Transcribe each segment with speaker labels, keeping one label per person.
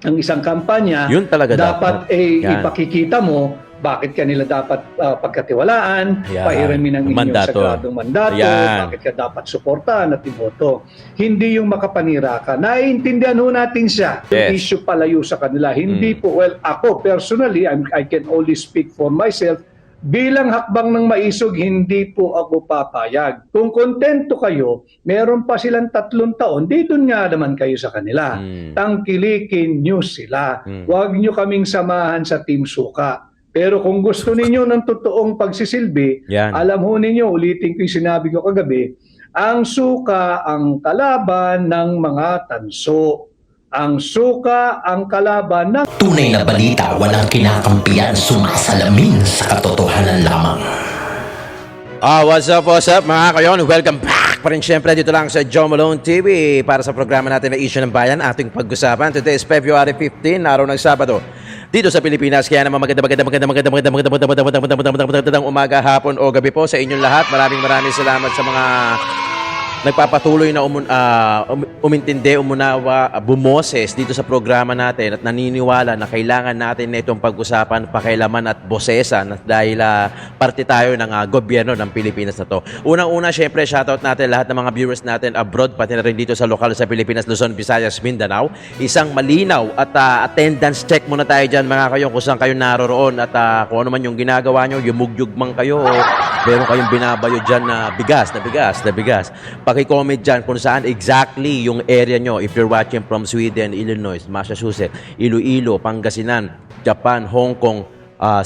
Speaker 1: ang isang kampanya,
Speaker 2: Yun talaga
Speaker 1: dapat
Speaker 2: Yan.
Speaker 1: ipakikita mo bakit kanila dapat pagkatiwalaan,
Speaker 2: Yan.
Speaker 1: pahiramin ang inyong sagradong mandato,
Speaker 2: Yan.
Speaker 1: bakit ka dapat suportahan at iboto. Hindi yung makapanira ka. Naiintindihan ho natin siya. Yung
Speaker 2: Yes.
Speaker 1: issue palayo sa kanila. Hindi po, well, ako personally, I can only speak for myself. Bilang hakbang ng maisog, hindi po ako papayag. Kung kontento kayo, meron pa silang 3 taon, di doon nga naman kayo sa kanila. Tangkilikin nyo sila. Huwag nyo kaming samahan sa Team Suka. Pero kung gusto ninyo ng totoong pagsisilbi,
Speaker 2: Yan.
Speaker 1: alam ho ninyo, ulitin ko yung sinabi ko kagabi, ang suka ang kalaban ng mga tanso. Ang suka ang kalaban ng...
Speaker 3: Tunay na balita, walang kinakampiyan, sumasalamin sa katotohanan lamang.
Speaker 2: What's up mga kayon? Welcome back pa rin syempre dito lang sa Joe Malone TV para sa programa natin na Issue ng Bayan, ating pag-usapan. Today is February 15, araw ng Sabado. Dito sa Pilipinas, kaya naman magandang umaga, hapon o gabi po sa inyong lahat. Maraming salamat sa mga nagpapatuloy na umintindi, umunawa, bumoses dito sa programa natin at naniniwala na kailangan natin na itong pag-usapan, pakialaman at bosesan dahil parte tayo ng gobyerno ng Pilipinas na to. Unang-una, syempre, shoutout natin lahat ng mga viewers natin abroad, pati na rin dito sa lokal sa Pilipinas, Luzon, Visayas, Mindanao. Isang malinaw at attendance check muna tayo dyan mga kayo kung saan kayo naroroon at kung ano man yung ginagawa nyo, yumugyug man kayo o meron kayong binabayo dyan na bigas. Paki-comment dyan kung saan exactly yung area nyo. If you're watching from Sweden, Illinois, Massachusetts, Iloilo, Pangasinan, Japan, Hong Kong,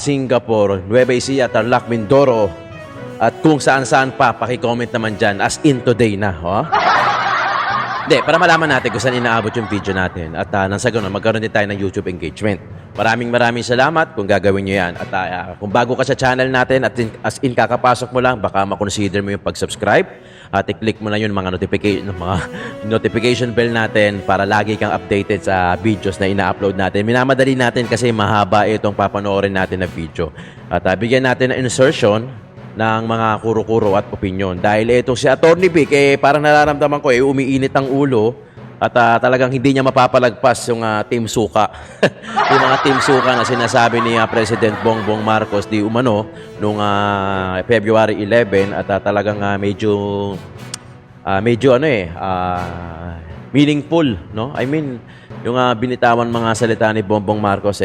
Speaker 2: Singapore, Nueva Ecija, Tarlac, Mindoro, at kung saan-saan pa, paki-comment naman dyan as in today na. Hindi, para malaman natin kung saan inaabot yung video natin at nang sa ganun, magkaroon din tayo ng YouTube engagement. Maraming salamat kung gagawin nyo yan. At kung bago ka sa channel natin at as in kakapasok mo lang, baka makonsider mo yung pag-subscribe at i-click mo na yung mga notification bell natin para lagi kang updated sa videos na ina-upload natin. Minamadali natin kasi mahaba itong papanoorin natin na video. At bigyan natin ng insertion ng mga kuro-kuro at opinion. Dahil ito si Atty. Vic, parang nararamdaman ko, umiinit ang ulo at talagang hindi niya mapapalagpas yung Team Suka. Yung mga Team Suka na sinasabi ni President Bongbong Marcos di umano noong February 11 at talagang medyo meaningful, no? I mean, yung binitawan mga salita ni Bongbong Marcos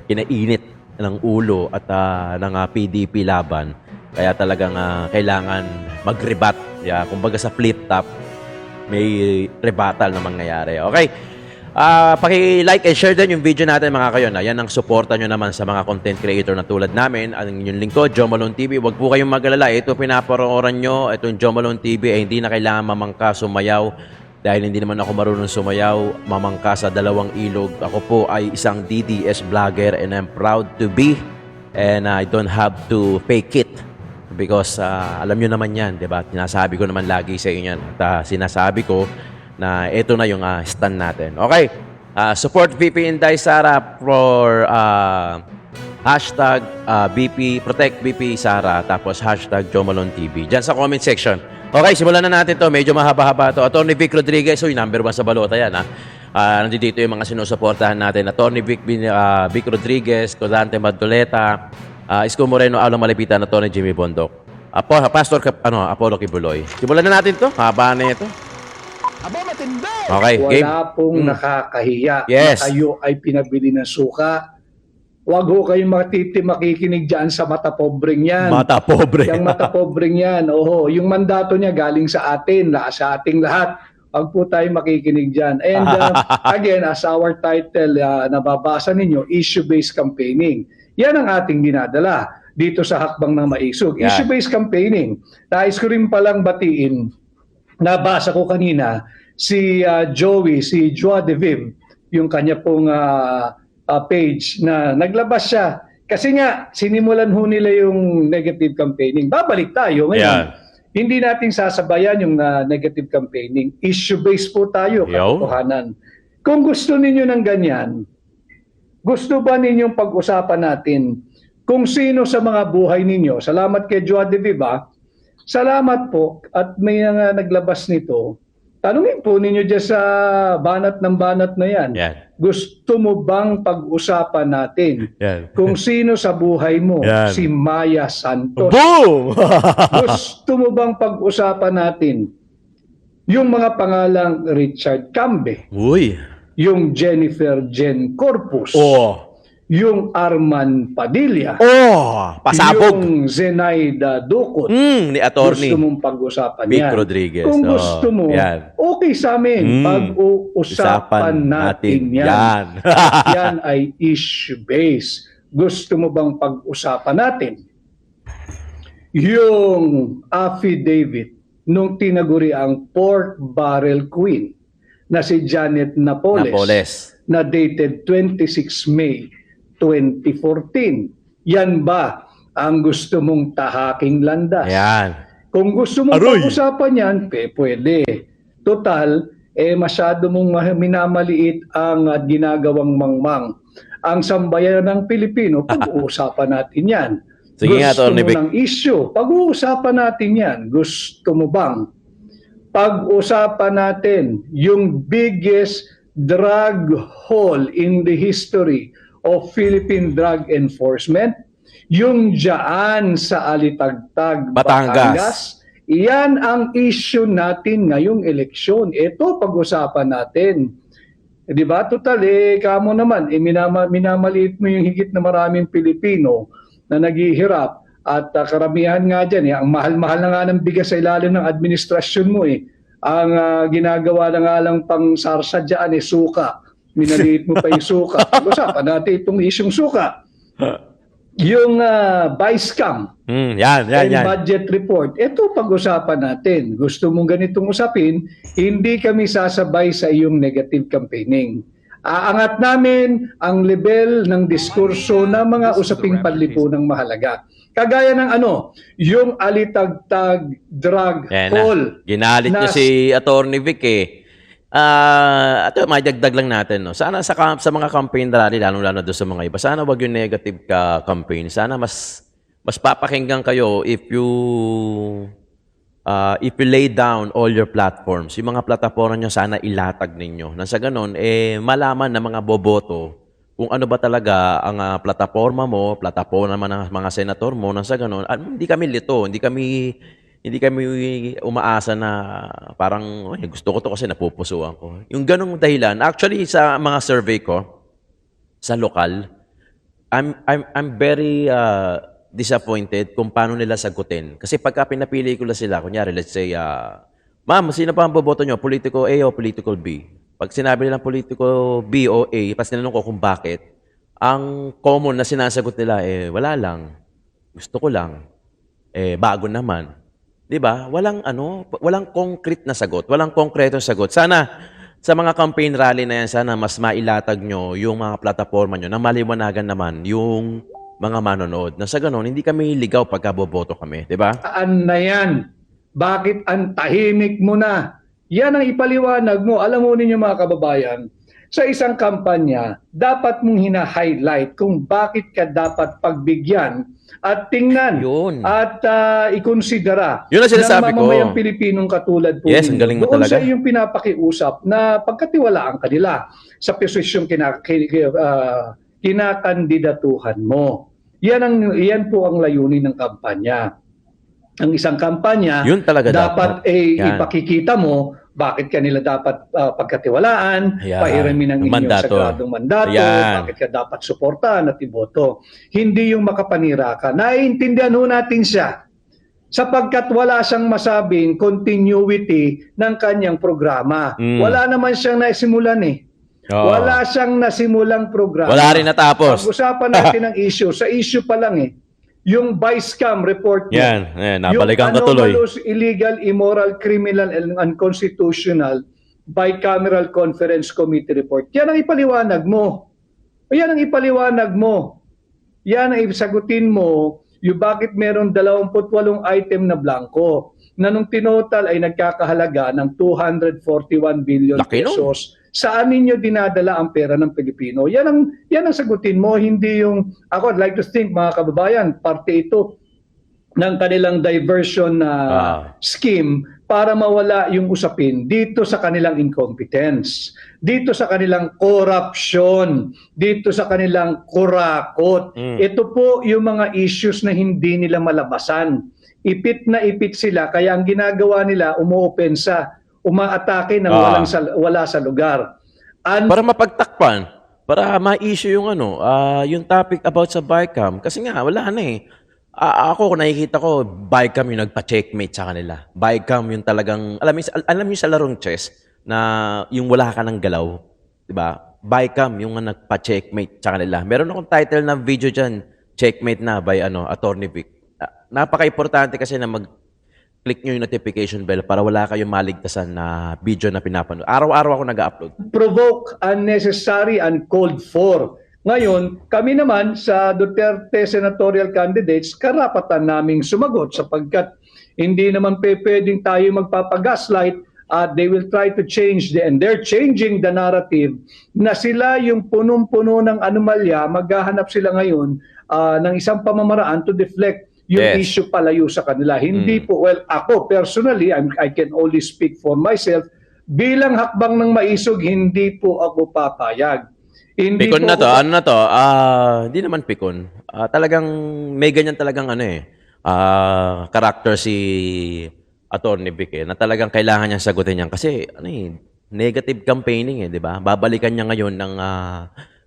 Speaker 2: kinainit ng ulo at ng PDP laban. Kaya talagang kailangan mag-rebat. Kumbaga sa flip top, may rebattal na mangyayari. Okay. Paki-like and share din yung video natin mga kayon. Yan ang suporta nyo naman sa mga content creator na tulad namin. Ang inyong lingkod, Joe Malone TV. Huwag po kayong mag-alala. Ito pinaparooran nyo. Itong Joe Malone TV ay hindi na kailangan mamangka, sumayaw. Dahil hindi naman ako marunong sumayaw, mamangka sa dalawang ilog. Ako po ay isang DDS vlogger and I'm proud to be. And I don't have to fake it. Because alam nyo naman yan, di ba? Sinasabi ko naman lagi sa inyo yan. At sinasabi ko na ito na yung stand natin. Okay. Support VP Inday Sara for hashtag Protect VP Sara. Tapos hashtag Joe Malone TV. Diyan sa comment section. Okay, simulan na natin to. Medyo mahaba-haba to. Atty. Vic Rodriguez, number 1 sa balota yan. Nandito yung mga sinusuportahan natin. Atty. Vic Rodriguez, Codante Madoleta, Isko Moreno, Aulong Malipitan, Atty. Jimmy Bondok. Pastor Apollo Kibuloy. Simulan na natin to. Haba na ito. Okay, game.
Speaker 1: Wala pong nakakahiya
Speaker 2: Yes.
Speaker 1: na kayo ay pinabili ng suka. Huwag ho kayong makikinig dyan sa mata pobreng yan.
Speaker 2: Mata pobre.
Speaker 1: Yung mata pobreng yan. Oho, yung mandato niya galing sa atin, sa ating lahat. Huwag po tayo makikinig dyan. And again, as our title, nababasa ninyo, issue-based campaigning. Yan ang ating dinadala dito sa Hakbang ng Maisog.
Speaker 2: Yeah.
Speaker 1: Issue-based campaigning. Nais ko rin palang batiin, nabasa ko kanina, si Joey, si Joa de Viv, yung kanya pong page na naglabas siya. Kasi nga, sinimulan ho nila yung negative campaigning. Babalik tayo ngayon.
Speaker 2: Yeah.
Speaker 1: Hindi natin sasabayan yung negative campaigning. Issue-based po tayo, katotohanan. Kung gusto ninyo ng ganyan, gusto ba ninyong pag-usapan natin kung sino sa mga buhay ninyo? Salamat kay Joa de Viva. Salamat po. At may naglabas nito. Tanungin po ninyo dyan sa banat ng banat na yan.
Speaker 2: Yeah.
Speaker 1: Gusto mo bang pag-usapan natin
Speaker 2: Yan.
Speaker 1: kung sino sa buhay mo
Speaker 2: Yan.
Speaker 1: si Maya Santos?
Speaker 2: Boom!
Speaker 1: Gusto mo bang pag-usapan natin yung mga pangalang Richard Cambe,
Speaker 2: Uy.
Speaker 1: yung Jennifer Jen Corpus,
Speaker 2: Oh.
Speaker 1: yung Arman Padilla,
Speaker 2: Oh. Pasabog.
Speaker 1: yung Zenaida Ducot?
Speaker 2: Ni attorney
Speaker 1: Gusto mong pag-usapan
Speaker 2: Vic
Speaker 1: yan.
Speaker 2: Rodriguez.
Speaker 1: Kung
Speaker 2: Oh,
Speaker 1: gusto mo,
Speaker 2: yan.
Speaker 1: okay sa amin. Pag-uusapan natin yan.
Speaker 2: Yan.
Speaker 1: At yan ay issue-based. Gusto mo bang pag-usapan natin yung affidavit nung tinaguri ang pork barrel queen na si Janet Napoles,
Speaker 2: Napoles.
Speaker 1: na dated 26 May 2014. Yan ba ang gusto mong tahaking landas?
Speaker 2: Yan.
Speaker 1: Kung gusto mong
Speaker 2: Aroy!
Speaker 1: pag-usapan yan, pwede. Total, masyado mong minamaliit ang ginagawang mangmang. Ang sambayan ng Pilipino, pag-uusapan natin yan.
Speaker 2: Sige nga,
Speaker 1: Gusto
Speaker 2: Atty.
Speaker 1: mo
Speaker 2: Vic.
Speaker 1: ng issue, pag-uusapan natin yan. Gusto mo bang pag-usapan natin yung biggest drug haul in the history of Philippine drug enforcement? Yung dyan sa Alitagtag,
Speaker 2: Batangas.
Speaker 1: Iyan ang issue natin ngayong eleksyon. Ito pag-usapan natin. Di ba? Total, kamo naman, minamaliit mo yung higit na maraming Pilipino na naghihirap. At karamihan nga dyan, ang mahal-mahal na nga ng bigas sa ilalim ng administrasyon mo. Ang ginagawa na nga lang pang sarsa dyan, suka. Minaliit mo pa yung suka. Pag-usapan natin itong isyong suka. Yung vice scam
Speaker 2: Yan.
Speaker 1: and budget report, ito pag-usapan natin. Gusto mong ganitong usapin, hindi kami sasabay sa iyong negative campaigning. Aangat namin ang level ng diskurso ng mga usaping panlipunang mahalaga. Kagaya ng yung Alitagtag drug
Speaker 2: Yan
Speaker 1: haul.
Speaker 2: na. Ginalit niyo
Speaker 1: na-
Speaker 2: si Attorney Vic Ito, may dagdag lang natin. No? Sana sa mga campaign rally, lalo-lalo doon sa mga iba, sana wag yung negative campaign. Sana mas papakinggan kayo if you lay down all your platforms. Yung mga plataforma nyo, sana ilatag ninyo. Nang sa ganun, malaman ng mga boboto kung ano ba talaga ang plataforma mo, plataforma ng mga senator mo. Nang sa ganun, hindi kami lito, hindi kami umaasa na parang gusto ko to kasi napupusuan ko. Yung ganong dahilan, actually sa mga survey ko sa lokal, I'm very disappointed kung paano nila sagutin. Kasi pagka pinapili ko na sila, kunyari, let's say, ma'am, sino pa ang boboto nyo? Political A o political B? Pag sinabi nila political B o A, pas tinanong ko kung bakit, ang common na sinasagot nila, wala lang. Gusto ko lang. Bago naman. 'Di ba? Walang concrete na sagot, walang konkretong sagot. Sana sa mga campaign rally na yan, sana mas mailatag nyo yung mga plataforma nyo na maliwanagan naman yung mga manonood. Na sa ganon, hindi kami ligaw pagka boboto kami, 'di ba?
Speaker 1: Saan na yan? Bakit ang tahimik mo na? Yan ang ipaliwanag mo. Alam mo ninyo mga kababayan, sa isang kampanya, dapat mong hina-highlight kung bakit ka dapat pagbigyan at tingnan
Speaker 2: Yun.
Speaker 1: at ikonsidera
Speaker 2: Yun ang sinasabi
Speaker 1: ng
Speaker 2: ko.
Speaker 1: mamamayang Pilipinong katulad po
Speaker 2: Yes, ang galing mo
Speaker 1: doon
Speaker 2: talaga.
Speaker 1: sa iyong pinapakiusap na pagkatiwalaan kanila sa posisyong kinakandidatuhan mo. Yan po ang layunin ng kampanya. Ang isang kampanya,
Speaker 2: Yun talaga
Speaker 1: dapat
Speaker 2: Yan.
Speaker 1: ipakikita mo bakit kanila dapat pagkatiwalaan,
Speaker 2: Yan.
Speaker 1: pahiramin ang inyong
Speaker 2: Mandato.
Speaker 1: sagradong mandato,
Speaker 2: Yan.
Speaker 1: bakit ka dapat suportahan at iboto. Hindi yung makapanira ka. Naiintindihan ho natin siya sapagkat wala siyang masabing continuity ng kanyang programa. Wala naman siyang naisimulan
Speaker 2: Oo.
Speaker 1: Wala siyang nasimulang programa.
Speaker 2: Wala rin natapos.
Speaker 1: Pag-usapan natin ang issue. Sa issue pa lang yung vice scam report mo.
Speaker 2: Yan, nabalikan ka
Speaker 1: yung
Speaker 2: tuloy.
Speaker 1: anomalous, illegal, immoral, criminal, and unconstitutional bicameral conference committee report. Yan ang ipaliwanag mo. Yan ang ipaliwanag mo. Yan ang isagutin mo yung bakit meron 28 item na blanco na nung tinotal ay nagkakahalaga ng 241 billion
Speaker 2: Laki nun.
Speaker 1: pesos. Saan ninyo dinadala ang pera ng Pilipino? Yan ang sagutin mo, hindi yung, ako I'd like to think mga kababayan, parte ito ng kanilang diversion scheme para mawala yung usapin dito sa kanilang incompetence, dito sa kanilang corruption, dito sa kanilang kurakot. Ito po yung mga issues na hindi nila malabasan. Ipit na ipit sila, kaya ang ginagawa nila, umuopensa, umaatake ng wala sa lugar.
Speaker 2: Para mapagtakpan, para ma-issue yung yung topic about sa BICAM. Kasi nga, wala na eh. Ako, nakikita ko, BICAM yung nagpa-checkmate sa kanila. BICAM yung talagang, alam mo sa larong chess, na yung wala ka ng galaw, di ba? BICAM yung nagpa-checkmate sa kanila. Meron akong title na video dyan, Checkmate na by Attorney Vic. Napaka-importante kasi na mag-click nyo yung notification bell para wala kayong maligtasan na video na pinapanood. Araw-araw ako nag-upload.
Speaker 1: Provoke, unnecessary, and called for. Ngayon, kami naman sa Duterte senatorial candidates, karapatan naming sumagot sapagkat hindi naman pwedeng tayo magpapagaslight at they will try to change and they're changing the narrative na sila yung punong-puno ng anomalya, maghahanap sila ngayon ng isang pamamaraan to deflect yung issue palayo sa kanila. Hindi po, well, ako personally, I can only speak for myself, bilang hakbang ng maisog, hindi po ako papayag. Hindi
Speaker 2: pikon
Speaker 1: po
Speaker 2: na to,
Speaker 1: ako,
Speaker 2: hindi naman pikon. Talagang may ganyan talagang character si Attorney Vic na talagang kailangan niyang sagutin yan kasi negative campaigning di ba? Babalikan niya ngayon ng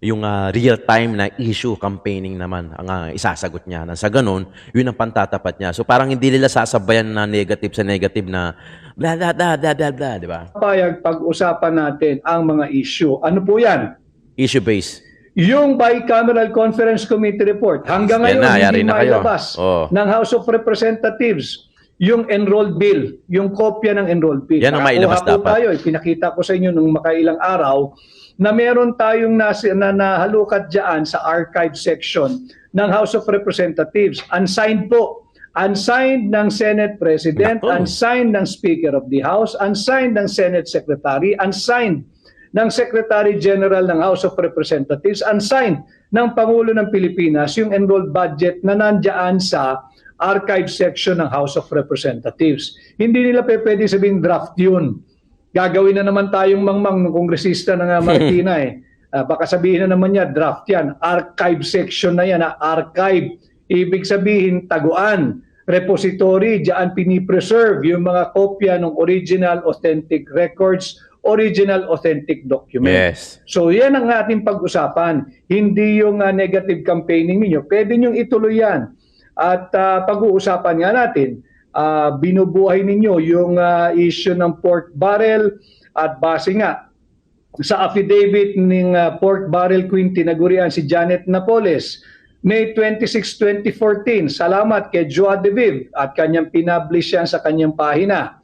Speaker 2: yung real-time na issue campaigning naman ang isasagot niya. Sa ganun, yun ang pantatapat niya. So parang hindi nila sasabayan na negative sa negative na blah, blah, blah, blah, blah, blah, di ba?
Speaker 1: papayag pag-usapan natin ang mga issue. Ano po yan?
Speaker 2: Issue-based.
Speaker 1: Yung bicameral conference committee report, hanggang
Speaker 2: Yan
Speaker 1: ngayon
Speaker 2: na, yari
Speaker 1: hindi
Speaker 2: na kayo.
Speaker 1: mailabas
Speaker 2: ng
Speaker 1: House of Representatives yung enrolled bill, yung kopya ng enrolled bill.
Speaker 2: Yan ang mailabas
Speaker 1: Nakakuha po
Speaker 2: dapat.
Speaker 1: tayo, ipinakita ko sa inyo nung makailang araw na meron tayong nahalukat dyan sa archive section ng House of Representatives. Unsigned po. Unsigned ng Senate President,
Speaker 2: Nako.
Speaker 1: unsigned ng Speaker of the House, unsigned ng Senate Secretary, unsigned ng Secretary General ng House of Representatives, unsigned ng Pangulo ng Pilipinas yung enrolled budget na nandiyan sa archive section ng House of Representatives. Hindi nila pwede sabihin draft yun. Gagawin na naman tayong mangmang ng kongresista ng Marikina baka sabihin na naman niya draft yan. Archive section na yan. Archive. Ibig sabihin taguan. Repository. Diyan pinipreserve yung mga kopya ng original authentic records, original authentic document.
Speaker 2: Yes.
Speaker 1: So yan ang ating pag-usapan. Hindi yung negative campaigning ninyo. Pwede nyo ituloy yan. At pag-uusapan nga natin, binubuhay ninyo yung issue ng pork barrel at base nga sa affidavit ng pork barrel queen tinagurian si Janet Napoles, May 26, 2014. Salamat kay Joa De Viv at kanyang pinablish yan sa kanyang pahina.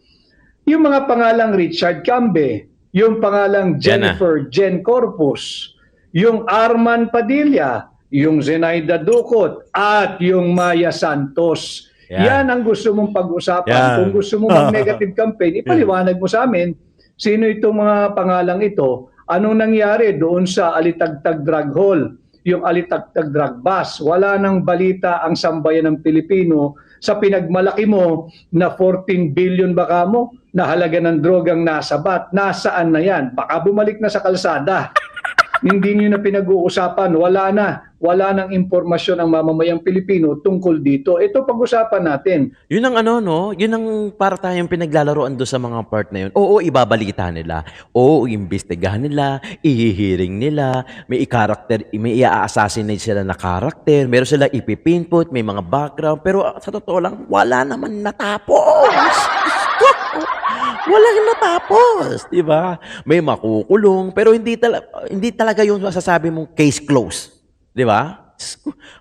Speaker 1: Yung mga pangalang Richard Cambe, yung pangalang Jennifer Jen Corpus, yung Arman Padilla, yung Zenaida Ducot, at yung Maya Santos. Yan ang gusto mong pag-usapan. Kung gusto mo mag-negative campaign, ipaliwanag mo sa amin sino itong mga pangalang ito, anong nangyari doon sa Alitagtag Drug Hall, yung Alitagtag Drug Bus. Wala nang balita ang sambayan ng Pilipino sa pinagmalaki mo na 14 billion baka mo na halaga ng drogang nasabat. Nasaan na yan? Baka bumalik na sa kalsada. Hindi nyo na pinag-uusapan, wala nang impormasyon ang mamamayang Pilipino tungkol dito. Ito pag-usapan natin.
Speaker 2: Yun ang yun ang para tayong pinaglalaroan doon sa mga part na yun. Oo, ibabalita nila. Oo, iimbestigahan nila, ihihiring nila, may i-assassinate sila na karakter, meron sila ipipinput, may mga background, pero sa totoo lang, wala naman natapos. Walang natapos, di ba? May makukulong, pero hindi talaga yung masasabi mong case closed, di ba?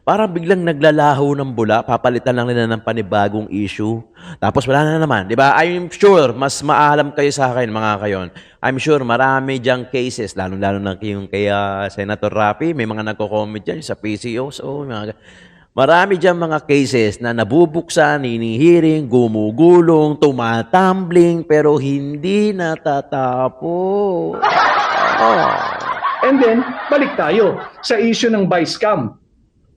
Speaker 2: Parang biglang naglalaho ng bula, papalitan lang nila ng panibagong issue. Tapos wala na naman, di ba? I'm sure, mas maalam kayo sa akin, mga kayon. I'm sure marami diyang cases, lalo-lalo na yung kay Senator Raffy, may mga nagko-comment dyan sa PCO. So, marami dyan mga cases na nabubuksan, hinihiring, gumugulong, tumatumbling, pero hindi natatapos.
Speaker 1: And then, balik tayo sa issue ng vice cam.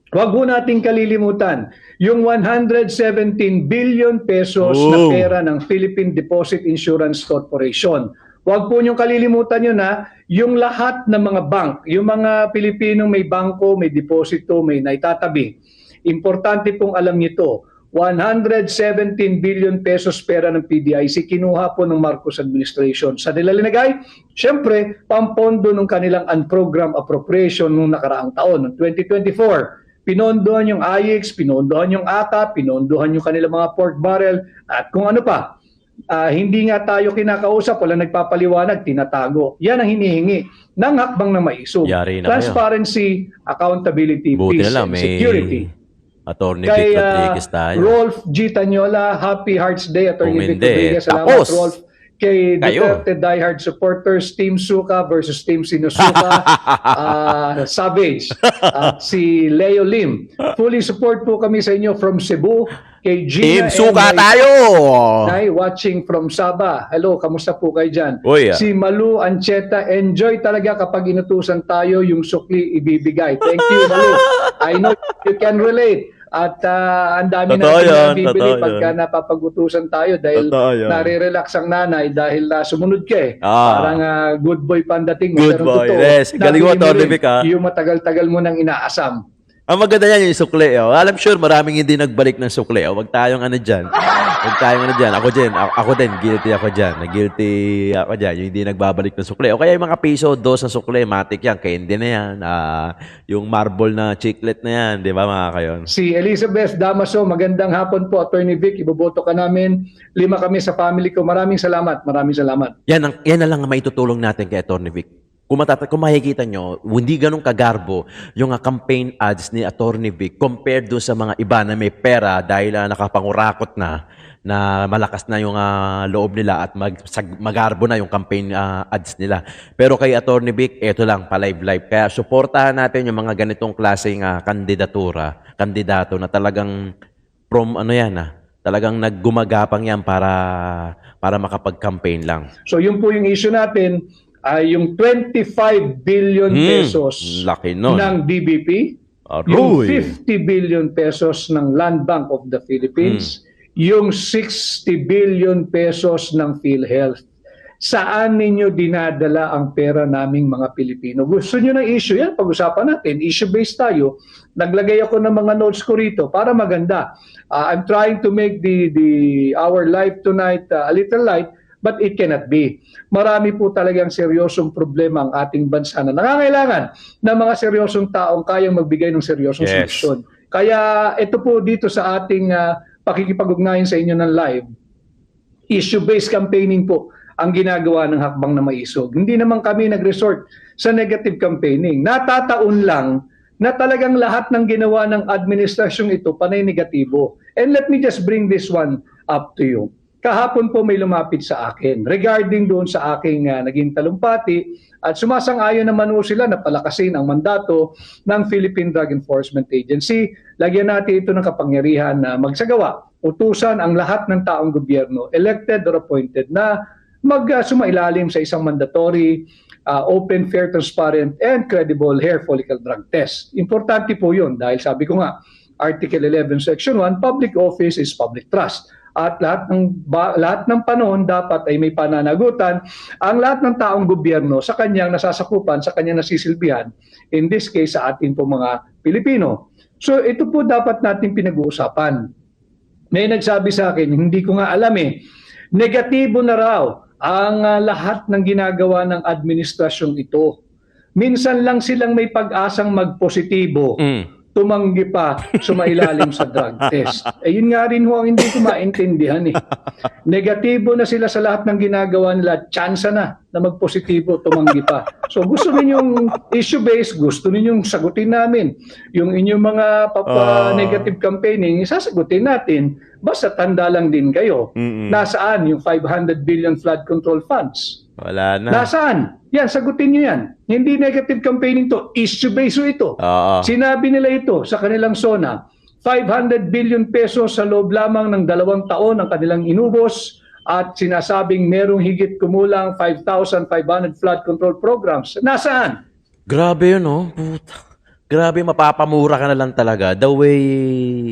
Speaker 1: Huwag ho nating kalilimutan yung 117 billion pesos na
Speaker 2: Oh.
Speaker 1: pera ng Philippine Deposit Insurance Corporation. Huwag po niyong kalilimutan yun na yung lahat ng mga bank, yung mga Pilipinong may bangko, may deposito, may naitatabi. Importante pong alam niyo to. 117 billion pesos pera ng PDIC kinuha po ng Marcos administration. Sa nila linagay, syempre, pampondo ng kanilang unprogrammed appropriation noong nakaraang taon, noong 2024. Pinondohan yung IX, pinondohan yung ATA, pinondohan yung kanilang mga pork barrel, at kung ano pa. Hindi nga tayo kinakausap, wala nagpapaliwanag, tinatago. Yan ang hinihingi ng hakbang na maisog.
Speaker 2: Yari na kayo.
Speaker 1: Transparency, accountability,
Speaker 2: Buti
Speaker 1: peace,
Speaker 2: na lang,
Speaker 1: and
Speaker 2: may
Speaker 1: security.
Speaker 2: Attorney
Speaker 1: Kay
Speaker 2: Vic Rodriguez tayo.
Speaker 1: Rolf G. Tanyola, Happy Hearts Day, Attorney Vic
Speaker 2: Humindi.
Speaker 1: Rodriguez. Salamat,
Speaker 2: Tapos,
Speaker 1: Rolf. Kay
Speaker 2: kayo.
Speaker 1: Duterte diehard supporters, Team Suka versus Team Sinusuka, Savage, at si Leo Lim. Fully support po kami sa inyo from Cebu. Kay
Speaker 2: Team
Speaker 1: Gina
Speaker 2: Suka
Speaker 1: and
Speaker 2: tayo!
Speaker 1: Nay, watching from Sabah. Hello, kamusta po kayo dyan?
Speaker 2: Uy,
Speaker 1: Si Malu Ancheta, enjoy talaga kapag inutusan tayo yung sukli ibibigay. Thank you, Malu. I know you can relate. At ang dami
Speaker 2: Totoo
Speaker 1: natin
Speaker 2: yan,
Speaker 1: na bibili
Speaker 2: totoo
Speaker 1: pagka
Speaker 2: yan.
Speaker 1: napapag-utusan tayo dahil
Speaker 2: Totoo yan.
Speaker 1: nare-relax ang nanay dahil sumunod ka eh.
Speaker 2: Ah.
Speaker 1: Parang good boy pa ang dating mo.
Speaker 2: Good
Speaker 1: Pero
Speaker 2: boy.
Speaker 1: totoo,
Speaker 2: Yes, galing mo,
Speaker 1: nabili
Speaker 2: Atty.
Speaker 1: rin
Speaker 2: Vic, ah.
Speaker 1: yung matagal-tagal mo nang inaasam.
Speaker 2: Ang maganda yan yung sukli. Oh. Alam sure, maraming hindi nagbalik ng sukli. Oh. Huwag tayong ano dyan. Huwag tayong ano dyan. Ako din, guilty ako dyan. Guilty ako dyan. Yung hindi nagbabalik ng sukli. O kaya yung mga piso, dos na sukli, matik yan. Candy na yan. Yung marble na chiclet na yan. Di ba mga kayon?
Speaker 1: Si Elizabeth Damaso, magandang hapon po, Attorney Vic. Iboboto ka namin. 5 kami sa family ko. Maraming salamat. Maraming salamat.
Speaker 2: Yan na lang ang maitutulong natin kay Atty. Vic. Kung makikita nyo, hindi ganun kagarbo yung campaign ads ni Atty. Vic compared doon sa mga iba na may pera dahil nakapangurakot na malakas na yung loob nila at magarbo na yung campaign ads nila. Pero kay Atty. Vic, eto lang, pa-live-live. Kaya suportahan natin yung mga ganitong klaseng kandidato na talagang talagang naggumagapang yan para makapag-campaign lang.
Speaker 1: So yun po yung issue natin. Yung 25 billion pesos
Speaker 2: laki nun.
Speaker 1: ng DBP,
Speaker 2: Aroy.
Speaker 1: yung 50 billion pesos ng Land Bank of the Philippines, yung 60 billion pesos ng PhilHealth. Saan ninyo dinadala ang pera naming mga Pilipino? Gusto nyo ng issue? Yan, pag-usapan natin. Issue-based tayo. Naglagay ako ng mga notes ko rito para maganda. I'm trying to make our life tonight a little light, but it cannot be. Marami po talagang seryosong problema ang ating bansa na nangangailangan ng mga seryosong taong kayang magbigay ng seryosong solusyon. Kaya ito po dito sa ating pakikipag-ugnayan sa inyo ng live, issue-based campaigning po ang ginagawa ng hakbang na maisog. Hindi naman kami nag-resort sa negative campaigning. Natataon lang na talagang lahat ng ginawa ng administrasyong ito panay negatibo. And let me just bring this one up to you. Kahapon po may lumapit sa akin regarding doon sa aking naging talumpati at sumasang-ayon naman po sila na palakasin ang mandato ng Philippine Drug Enforcement Agency. Lagyan natin ito ng kapangyarihan na magsagawa, utusan ang lahat ng taong gobyerno, elected or appointed, na sumailalim sa isang mandatory, open, fair, transparent, and credible hair follicle drug test. Importante po yun dahil sabi ko nga, Article 11, Section 1, public office is public trust. At lahat ng panahon dapat ay may pananagutan ang lahat ng taong gobyerno sa kanyang nasasakupan, sa kanyang nasisilbihan, in this case sa ating po mga Pilipino. So ito po dapat natin pinag-uusapan. May nagsabi sa akin, hindi ko nga alam negatibo na raw ang lahat ng ginagawa ng administrasyong ito. Minsan lang silang may pag-asang magpositibo. Tumanggi pa sumailalim sa drug test. Yun nga rin ho ang hindi ko maintindihan Negatibo na sila sa lahat ng ginagawa nila. Tsansa na magpositibo, tumanggi pa. So gusto ninyong issue-based, gusto ninyong sagutin namin. Yung inyong mga negative campaigning, sasagutin natin. Basta tanda lang din kayo. Nasaan yung 500 billion flood control funds?
Speaker 2: Wala na.
Speaker 1: Nasaan? Yan, sagutin nyo yan. Hindi negative campaigning to, issue-based ito. Sinabi nila ito sa kanilang SONA, 500 billion pesos sa loob lamang ng 2 taon ang kanilang inubos at sinasabing merong higit kumulang 5,500 flood control programs. Nasaan?
Speaker 2: Grabe yun, oh. Puta. Grabe, mapapamura ka na lang talaga. The way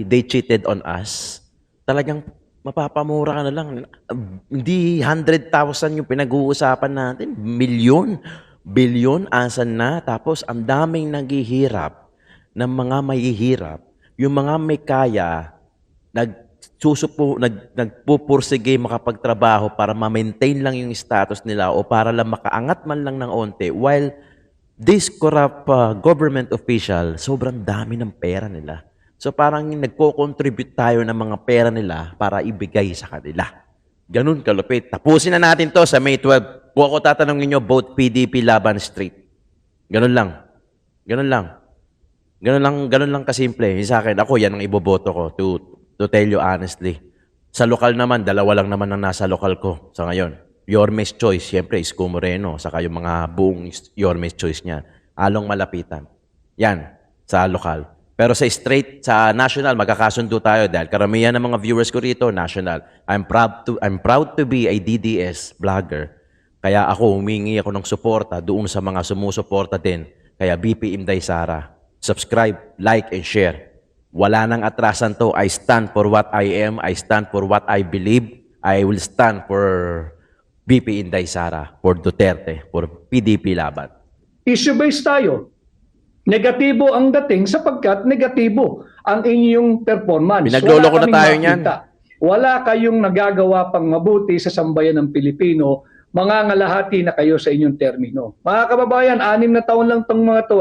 Speaker 2: they cheated on us, talagang mapapamura ka na lang. Hindi 100,000 yung pinag-uusapan natin. Milyon, bilyon, asan na. Tapos ang daming naghihirap ng mga mahihirap. Yung mga may kaya, nagpupursige makapagtrabaho para ma-maintain lang yung status nila o para lang makaangat man lang ng onte, while this corrupt government official, sobrang dami ng pera nila. So parang nagko-contribute tayo ng mga pera nila para ibigay sa kanila. Ganun kalupit. Tapusin na natin to sa May 12. Kung ako tatanungin nyo, vote PDP Laban Street. Ganun lang. Ganun lang. Ganun lang kasimple. Yung sa akin, ako yan ang iboboto ko to tell you honestly. Sa lokal naman, dalawa lang naman ang nasa lokal ko sa ngayon. Yorme's Choice, siyempre, Isko Moreno, saka yung mga buong Yorme's Choice niya. Along malapitan. Yan, sa lokal. Pero sa national, magkakasundo tayo dahil karamihan ng mga viewers ko rito, national. I'm proud to be a DDS vlogger. Kaya ako, humingi ako ng suporta doon sa mga sumusuporta din. Kaya BP Inday Sara. Subscribe, like, and share. Wala nang atrasan to. I stand for what I am. I stand for what I believe. I will stand for BP Inday Sara, for Duterte, for PDP Laban.
Speaker 1: Issue-based tayo. Negatibo ang dating sapagkat negatibo ang inyong performance.
Speaker 2: Pinagloloko na
Speaker 1: kaming
Speaker 2: tayo
Speaker 1: makita.
Speaker 2: niyan.
Speaker 1: Wala kayong nagagawa pang mabuti sa sambayan ng Pilipino. Mangangalahati na kayo sa inyong termino. Mga kababayan, 6 na taon lang itong mga to.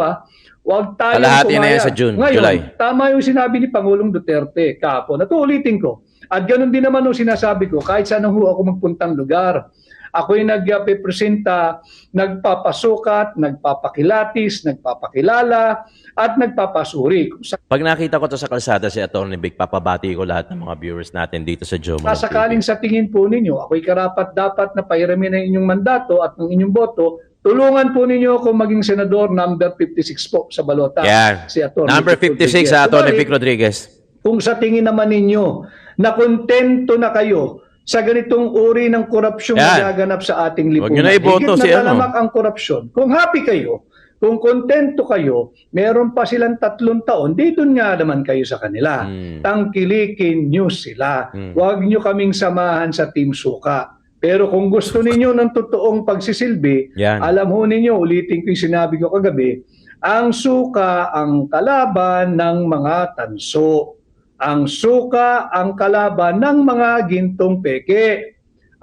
Speaker 1: Huwag tayong
Speaker 2: Kalahati na yan
Speaker 1: pumayag.
Speaker 2: sa June,
Speaker 1: Ngayon,
Speaker 2: July.
Speaker 1: tama yung sinabi ni Pangulong Duterte kahapon. At uulitin ko. At ganun din naman yung sinasabi ko, kahit saan ho ako magpuntang lugar. Ako'y nagpipresenta, nagpapasukat, nagpapakilatis, nagpapakilala, at nagpapasuri. Kung
Speaker 2: Pag nakita ko to sa kalsada si Atty. Vic, papabati ko lahat ng mga viewers natin dito sa Jomo.
Speaker 1: sakaling sa tingin po ninyo, ako'y karapat-dapat na pairamin ng inyong mandato at ng inyong boto, tulungan po ninyo ako maging senador number 56 po sa balota.
Speaker 2: Yan.
Speaker 1: Si Atty.
Speaker 2: Number
Speaker 1: Vic
Speaker 2: 56
Speaker 1: Rodriguez.
Speaker 2: sa Atty.
Speaker 1: Subalit,
Speaker 2: Vic Rodriguez.
Speaker 1: kung sa tingin naman ninyo na kontento na kayo sa ganitong uri ng korupsyong
Speaker 2: Yan.
Speaker 1: nagaganap sa ating
Speaker 2: Huwag
Speaker 1: lipunan.
Speaker 2: nyo na iboto
Speaker 1: Higit
Speaker 2: si
Speaker 1: na talamak
Speaker 2: ano.
Speaker 1: ang korupsyon. Kung happy kayo, kung kontento kayo, meron pa silang 3 taon, dito nga naman kayo sa kanila. Tangkilikin nyo sila. Huwag nyo kaming samahan sa Team Suka. Pero kung gusto ninyo ng totoong pagsisilbi,
Speaker 2: Yan.
Speaker 1: alam ho ninyo, ulitin ko yung sinabi ko kagabi, ang suka ang kalaban ng mga tanso. Ang suka ang kalaban ng mga gintong peke.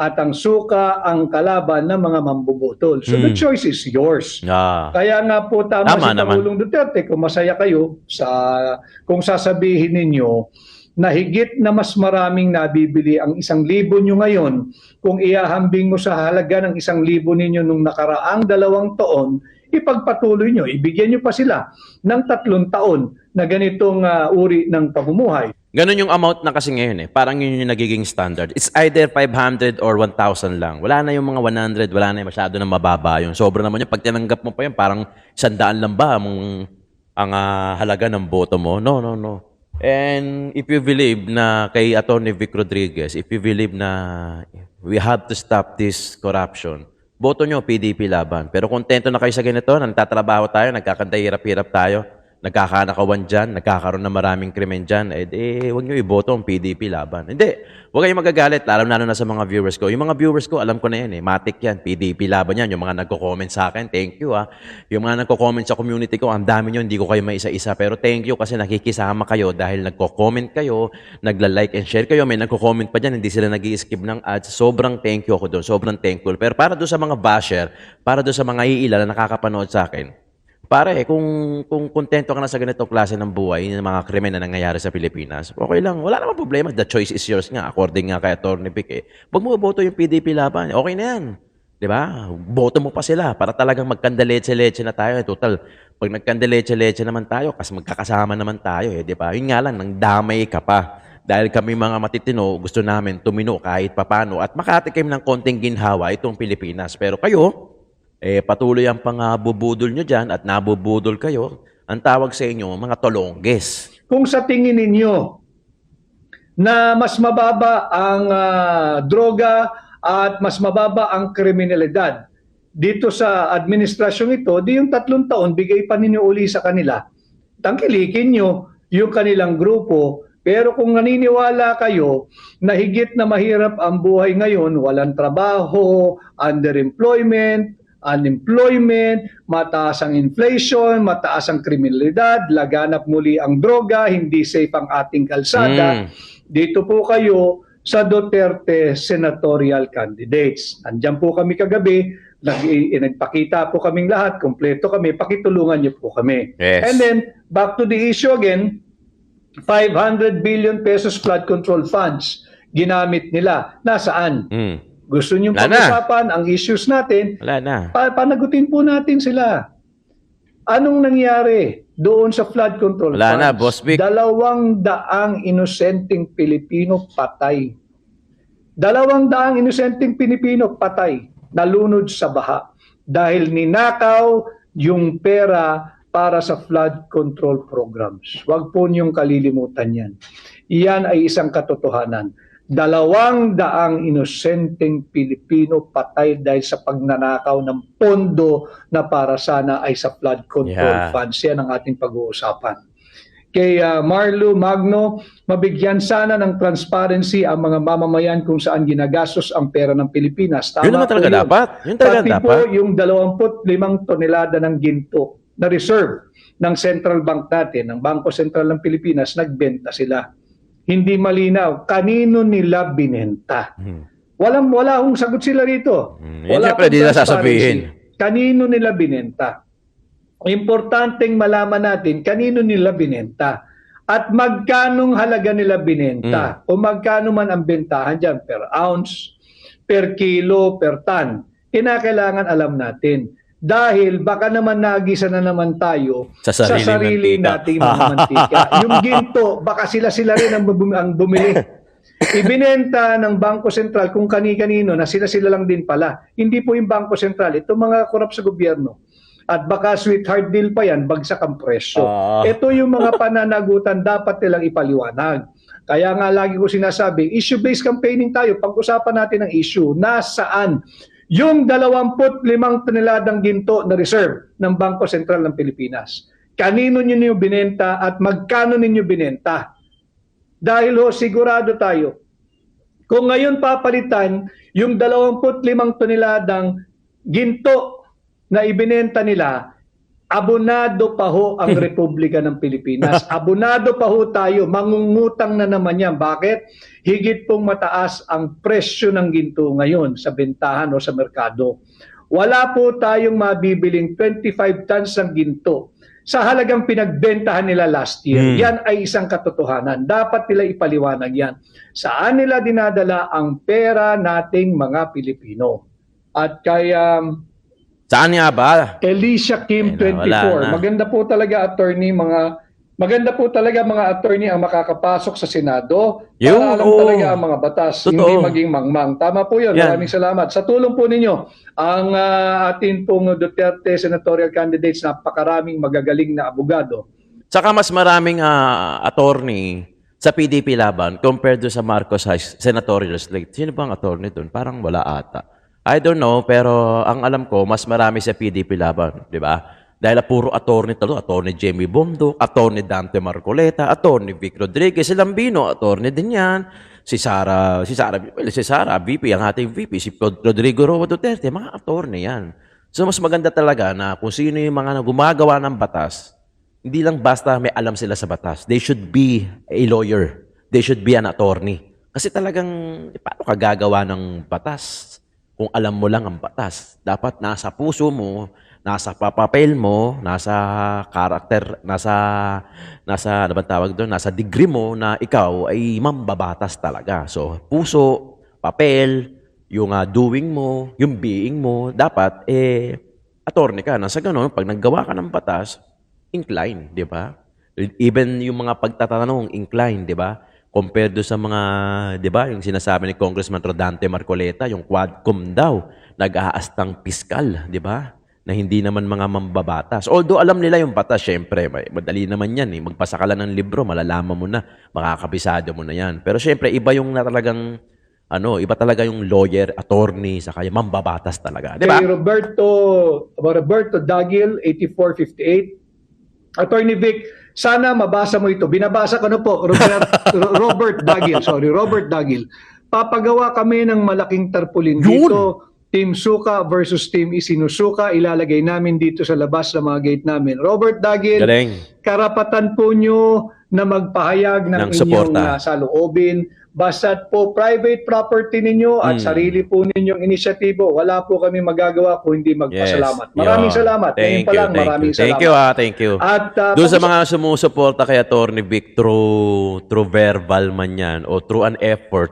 Speaker 1: At ang suka ang kalaban ng mga mambubutol. So the choice is yours. Kaya nga po tama si Pangulong Duterte, kung masaya kayo kung sasabihin ninyo na higit na mas maraming nabibili ang 1,000 nyo ngayon kung iahambing mo sa halaga ng 1,000 ninyo nung nakaraang 2 taon, ipagpatuloy nyo, ibigyan nyo pa sila ng 3 taon na ganitong uri ng pamumuhay.
Speaker 2: Ganun yung amount na kasi ngayon eh. Parang yun yung nagiging standard. It's either 500 or 1,000 lang. Wala na yung mga 100, wala na yung masyado na mababa yung. Sobra naman yung pag tinanggap mo pa yun, parang 100 lang ba ang halaga ng boto mo? No. And if you believe na kay Atty. Vic Rodriguez, if you believe na we have to stop this corruption, boto nyo PDP Laban. Pero kontento na kayo sa ganito, nagtatrabaho tayo, nagkakantay-hirap-hirap tayo, nagkakanakawan dyan, nagkakaroon ng maraming krimen dyan, huwag nyo iboto ang PDP Laban. Hindi, huwag kayong magagalit, lalo na sa mga viewers ko. Yung mga viewers ko, alam ko na yan matik yan, PDP Laban yan. Yung mga nagko-comment sa akin, thank you Yung mga nagko-comment sa community ko, ang dami nyo, hindi ko kayo maisa-isa, pero thank you kasi nakikisama kayo dahil nagko-comment kayo, nagla-like and share kayo, may nagko-comment pa dyan, hindi sila nag-i-skip ng ads. Sobrang thank you ako doon, sobrang thankful. Pero para doon sa mga basher, para doon sa mga iila na nakakapanood sa akin, pare, kung kontento ka na sa ganitong klase ng buhay, ng mga krimen na nangyayari sa Pilipinas, okay lang. Wala namang problema. The choice is yours nga. According nga kay Atty. Vic Huwag mo boto yung PDP Laban. Okay na yan. Diba? Boto mo pa sila para talagang magkandaletse-letse na tayo. Total, pag nagkandaletse-letse naman tayo, kasi magkakasama naman tayo. Diba? Yun nga lang, nang damay ka pa. Dahil kami mga matitino, gusto namin tumino kahit papano at makatikim ng konting ginhawa itong Pilipinas. Pero kayo, patuloy ang pangabubudol nyo dyan at nabubudol kayo, ang tawag sa inyo, mga tolongges.
Speaker 1: Kung sa tingin ninyo na mas mababa ang droga at mas mababa ang kriminalidad dito sa administrasyong ito, di yung 3 taon, bigay pa ninyo uli sa kanila. tangkilikin nyo yung kanilang grupo. Pero kung naniniwala kayo na higit na mahirap ang buhay ngayon, walang trabaho, underemployment, unemployment, mataas ang inflation, mataas ang kriminalidad, laganap muli ang droga, hindi safe ang ating kalsada, dito po kayo sa Duterte senatorial candidates. Andiyan po kami kagabi, nagpakita po kaming lahat, kompleto kami, pakitulungan niyo po kami.
Speaker 2: Yes.
Speaker 1: And then, back to the issue again, 500 billion pesos flood control funds ginamit nila. Nasaan? Gusto niyong
Speaker 2: Wala na.
Speaker 1: pag-usapan ang issues natin,
Speaker 2: Wala na.
Speaker 1: panagutin po natin sila. Anong nangyari doon sa flood control
Speaker 2: Wala
Speaker 1: funds?
Speaker 2: na, Boss Vic.
Speaker 1: 200 inosenteng Pilipino patay. 200 inosenteng Pilipino patay, nalunod sa baha dahil ninakaw yung pera para sa flood control programs. Huwag po niyong kalilimutan yan. Iyan ay isang katotohanan. 200 inosenteng Pilipino patay dahil sa pagnanakaw ng pondo na para sana ay sa flood control funds. Yan ang ating pag-uusapan. Kay Marlo Magno, mabigyan sana ng transparency ang mga mamamayan kung saan ginagastos ang pera ng Pilipinas. Tama
Speaker 2: Yun naman
Speaker 1: po
Speaker 2: talaga
Speaker 1: yun.
Speaker 2: dapat. Yun talaga
Speaker 1: Pati
Speaker 2: dapat.
Speaker 1: po yung 25 tonelada ng ginto na reserve ng central bank natin, ng Bangko Sentral ng Pilipinas, nagbenta sila. Hindi malinaw kanino nila binenta. Wala akong sagot sila rito.
Speaker 2: Yan syempre,
Speaker 1: pong
Speaker 2: di na
Speaker 1: transparency.
Speaker 2: sasabihin.
Speaker 1: Kanino nila binenta? Importanteng malaman natin kanino nila binenta at magkanong halaga nila binenta o magkano man ang bentahan dyan per ounce, per kilo, per ton. Kinakailangan alam natin. Dahil baka naman nagisa na naman tayo
Speaker 2: Sa sarili
Speaker 1: nating mga mantika. Yung ginto, baka sila rin ang bumili. Ibinenta ng Bangko Sentral kung kani-kanino na sila lang din pala. Hindi po yung Bangko Sentral. Ito mga korap sa gobyerno. At baka sweetheart deal pa yan, bagsak ang presyo. Ito yung mga pananagutan dapat nilang ipaliwanag. Kaya nga lagi ko sinasabi, issue-based campaigning tayo. Pag-usapan natin ang issue. Nasaan yung 25 toneladang ginto na reserve ng Bangko Sentral ng Pilipinas? Kanino ninyo binenta at magkano ninyo binenta? Dahil sigurado tayo, kung ngayon papalitan yung 25 toneladang ginto na ibinenta nila, abonado pa ho ang Republika ng Pilipinas. Abonado pa ho tayo. Mangungutang na naman yan. Bakit? Higit pong mataas ang presyo ng ginto ngayon sa bentahan o sa merkado. Wala po tayong mabibiling 25 tons ng ginto sa halagang pinagbentahan nila last year. Yan ay isang katotohanan. Dapat nila ipaliwanag yan. Saan nila dinadala ang pera nating mga Pilipino? At kaya
Speaker 2: Saan nga ba?
Speaker 1: Elisha Kim
Speaker 2: Wala
Speaker 1: 24.
Speaker 2: na.
Speaker 1: Maganda po talaga mga attorney ang makakapasok sa Senado para alam talaga ang mga batas,
Speaker 2: Totoo.
Speaker 1: hindi maging mangmang. Tama po 'yun.
Speaker 2: Yan.
Speaker 1: Maraming salamat. Sa tulong po ninyo, ang atin pong Duterte senatorial candidates, napakaraming magagaling na abogado.
Speaker 2: Saka mas maraming attorney sa PDP laban compared do sa Marcos senatorial slate. Sino bang attorney doon? Parang wala ata. I don't know, pero ang alam ko, mas marami sa PDP laban, di ba? Dahil puro attorney talo, attorney Jamie Bondo, attorney Dante Marcoleta, attorney Vic Rodriguez, si Lambino, attorney din yan. Si Sara, VP, ang ating VP, si Rodrigo Roa Duterte, mga attorney yan. So mas maganda talaga na kung sino yung mga gumagawa ng batas, hindi lang basta may alam sila sa batas. They should be a lawyer. They should be an attorney. Kasi talagang, paano ka gagawa ng batas? Kung alam mo lang ang batas, dapat nasa puso mo, nasa papel mo, nasa karakter, nasa ano ba tawag doon, nasa degree mo na ikaw ay mambabatas talaga. So, puso, papel, yung doing mo, yung being mo, dapat attorney ka. Nasa ganun, pag naggawa ka ng batas, incline, di ba? Even yung mga pagtatanong, incline, di ba? Compared do sa mga, di ba, yung sinasabi ni Congressman Rodante Marcoleta, yung Quadcom daw, nag-aastang piskal, di ba? Na hindi naman mga mambabatas. Although alam nila yung batas, syempre, madali naman yan. Magpasa ka lang ng libro, malalaman mo na, makakabisado mo na yan. Pero syempre, iba yung na talagang, iba talaga yung lawyer, attorney, saka yung mambabatas talaga. Di ba?
Speaker 1: Kay Roberto Dagil, 8458, Attorney Vic, sana mabasa mo ito. Binabasa ko na po, Robert Dagil. Papagawa kami ng malaking tarpaulin dito. Team Suka versus Team Isinusuka. Ilalagay namin dito sa labas ng mga gate namin. Robert Dagil,
Speaker 2: Galing.
Speaker 1: karapatan po nyo na magpahayag ng inyong
Speaker 2: suporta.
Speaker 1: saloobin. Basta't po private property ninyo at sarili po ninyong inisyatibo. Wala po kami magagawa kung hindi magpasalamat. Maraming salamat. Ngayon pa lang, maraming salamat.
Speaker 2: Thank you.
Speaker 1: At
Speaker 2: Doon sa mga sumusuporta kay Atty. Vic through verbal man yan o through an effort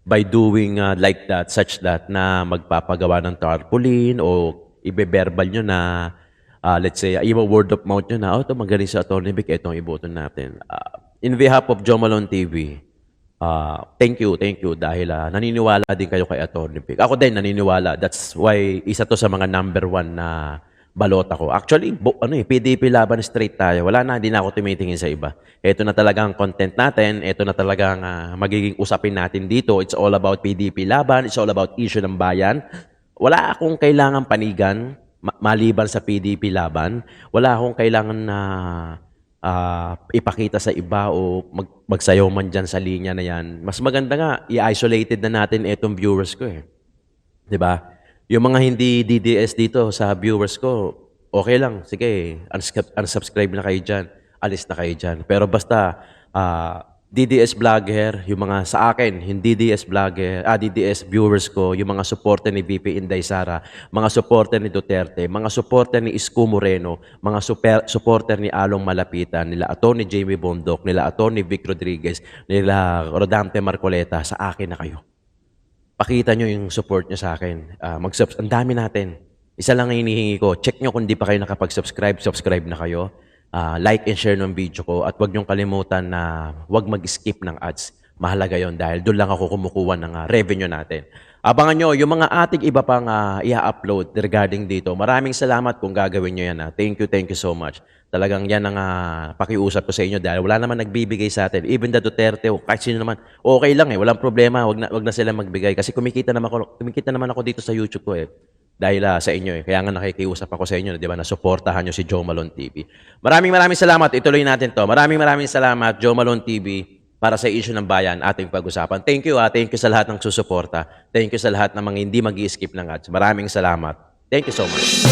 Speaker 2: by doing like that, such that na magpapagawa ng tarpaulin o ibe-verbal nyo na let's say, even word of mouth nyo na, ito magaling sa Atty. Vic, itong iboto natin. In behalf of Joe Malone TV, thank you dahil naniniwala din kayo kay Atty. Vic. Ako din naniniwala. That's why isa to sa mga number 1 na balota ko. Actually, PDP laban straight tayo. Wala na, hindi na ako tumitingin sa iba. Ito na talagang content natin. Ito na talagang magiging usapin natin dito. It's all about PDP laban. It's all about issue ng bayan. Wala akong kailangan panigan maliban sa PDP laban. Wala akong kailangan na ipakita sa iba o magsayaw man dyan sa linya na yan. Mas maganda nga, i-isolated na natin itong viewers ko eh. 'Di ba? Yung mga hindi DDS dito sa viewers ko, okay lang. Sige, unsubscribe na kayo dyan. Alis na kayo dyan. Pero basta, DDS vlogger, yung mga sa akin, hindi DDS vlogger, DDS viewers ko, yung mga supporter ni VP Inday Sara, mga supporter ni Duterte, mga supporter ni Isko Moreno, mga supporter ni Along Malapitan, nila Atty. Jamie Bondok, nila Atty. Vic Rodriguez, nila Rodante Marcoleta, sa akin na kayo. Pakita nyo yung support nyo sa akin. Ang dami natin. Isa lang ang hinihingi ko. Check nyo kung di pa kayo nakapag-subscribe. Subscribe na kayo. Like and share ng video ko. At huwag nyong kalimutan na huwag mag-skip ng ads. Mahalaga yon dahil doon lang ako kumukuha ng revenue natin. Abangan nyo yung mga ating iba pang i-upload regarding dito. Maraming salamat kung gagawin nyo yan. Thank you so much. Talagang yan ang pakiusap ko sa inyo dahil wala naman nagbibigay sa atin. Even the Duterte o kahit sino naman, okay lang eh. Walang problema. Wag na sila magbigay. Kasi kumikita naman ako dito sa YouTube ko eh. Dahil sa inyo eh. Kaya nga nakikiusap ako sa inyo, di ba, na suportahan nyo si Joe Malone TV. Maraming salamat. Ituloy natin to. Maraming salamat, Joe Malone TV, para sa issue ng bayan, ating pag-usapan. Thank you sa lahat ng susuporta. Thank you sa lahat ng mga hindi mag-i-skip ng ads. Maraming salamat. Thank you so much.